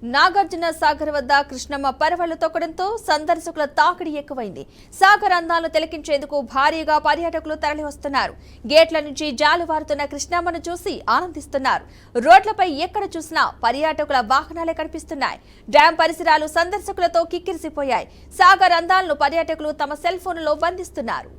నాగార్జున సాగర్ వద్ద కృష్ణమ్మ పరవళ్లు తొక్కడంతో సందర్శకుల తాకిడి ఎక్కువైంది. సాగర్ అందాలను తిలకించేందుకు భారీగా పర్యాటకులు తరలివస్తున్నారు. గేట్ల నుంచి జాలువారుతున్న కృష్ణమ్మను చూసి ఆనందిస్తున్నారు. రోడ్లపై ఎక్కడ చూసినా పర్యాటకుల వాహనాలే కనిపిస్తున్నాయి. డ్యాం పరిసరాలు సందర్శకులతో కిక్కిరిసిపోయాయి. సాగర్ అందాలను పర్యాటకులు తమ సెల్ ఫోన్లలో బంధిస్తున్నారు.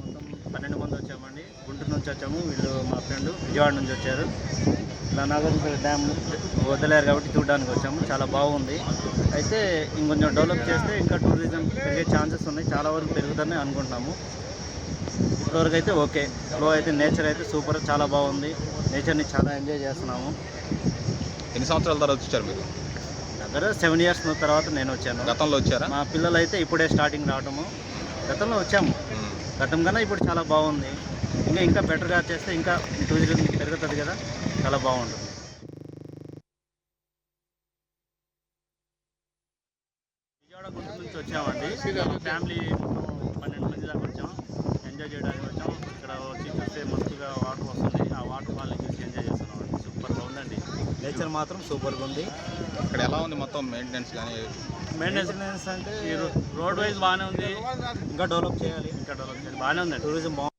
మొత్తం 12 మంది వచ్చామండి. గుంటూరు నుంచి వచ్చాము. వీళ్ళు మా ఫ్రెండ్ విజయవాడ నుంచి వచ్చారు. ఇలా నాగార్జున డ్యామ్ వదిలేరు కాబట్టి చూడడానికి వచ్చాము. చాలా బాగుంది. అయితే ఇంకొంచెం డెవలప్ చేస్తే ఇంకా టూరిజం పెరిగే ఛాన్సెస్ ఉన్నాయి. చాలా వరకు పెరుగుతుందని అనుకుంటున్నాము. ఇప్పటివరకు అయితే ఓకే. ఫ్లో అయితే నేచర్ అయితే సూపర్, చాలా బాగుంది. నేచర్ని చాలా ఎంజాయ్ చేస్తున్నాము. ఎన్ని సంవత్సరాల తర్వాత వచ్చారు మీరు? దగ్గర 7 ఇయర్స్ తర్వాత నేను వచ్చాను. గతంలో వచ్చారా? మా పిల్లలు అయితే ఇప్పుడే స్టార్టింగ్ రావటము. గతంలో వచ్చాము. గతం కన్నా ఇప్పుడు చాలా బాగుంది. ఇంకా బెటర్గా చేస్తే ఇంకా టూరిజం పెరుగుతుంది కదా, చాలా బాగుంటుంది. విజయవాడ గుంటూరు నుంచి వచ్చామండి. ఫ్యామిలీ మొత్తం 12 మంది దాకా వచ్చాం. ఎంజాయ్ చేయడానికి వచ్చాం. ఇక్కడ వచ్చి చూస్తే మస్తుగా వాటర్ వస్తుంది. ఆ వాటర్ ఫాల్ని చూసి ఎంజాయ్ చేస్తున్నాం. సూపర్గా ఉందండి. నేచర్ మాత్రం సూపర్గా ఉంది. ఇక్కడ ఎలా ఉంది మొత్తం మెయింటెనెన్స్ కానీ? మెయింటెనెన్స్ అంటే రోడ్ వైజ్ బాగానే ఉంది. ఇంకా డెవలప్ చేయాలి. బాగానే ఉంది. టూరిజం బాగుంది.